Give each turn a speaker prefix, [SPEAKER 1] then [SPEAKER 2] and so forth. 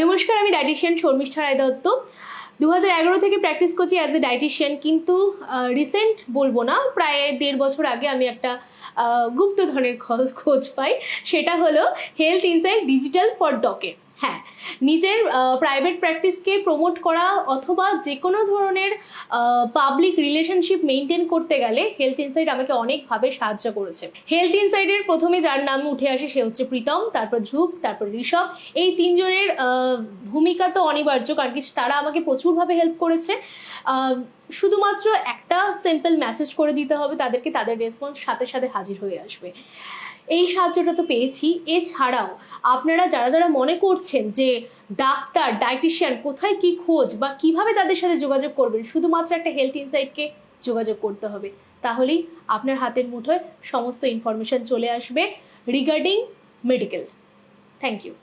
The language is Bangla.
[SPEAKER 1] নমস্কার, আমি ডায়েটিশিয়ান শর্মিষ্ঠা রায় দত্ত। 2011 থেকে প্র্যাকটিস করছি অ্যাজ এ ডায়েটিশিয়ান, কিন্তু রিসেন্ট বলবো না, প্রায় 1.5 বছর আগে আমি একটা গুপ্তধনের খোঁজ পাই। সেটা হলো হেলথ ইনসাইট ডিজিটাল ফর ডকের। হ্যাঁ, নিজের প্রাইভেট প্র্যাকটিসকে প্রমোট করা অথবা যে কোনো ধরনের পাবলিক রিলেশনশিপ মেনটেন করতে গেলে হেলথ ইনসাইট আমাকে অনেকভাবে সাহায্য করেছে। হেলথ ইনসাইটের প্রথমে যার নাম উঠে আসে সে হচ্ছে প্রীতম, তারপর ধ্রুব, তারপর ঋষভ। এই তিনজনের ভূমিকা তো অনিবার্য, কারণ কি তারা আমাকে প্রচুরভাবে হেল্প করেছে। শুধুমাত্র একটা সিম্পল মেসেজ করে দিতে হবে তাদেরকে, তাদের রেসপন্স সাথে সাথে হাজির হয়ে আসবে। এই সাহায্যটা তো পেয়েছি। এছাড়াও আপনারা যারা যারা মনে করছেন যে ডাক্তার, ডায়েটিশিয়ান কোথায় কি খোঁজ বা কিভাবে তাদের সাথে যোগাযোগ করবেন, শুধুমাত্র একটা হেলথ ইনসাইটকে যোগাযোগ করতে হবে, তাহলেই আপনার হাতের মুঠোয় সমস্ত ইনফরমেশন চলে আসবে রিগার্ডিং মেডিকেল। Thank you.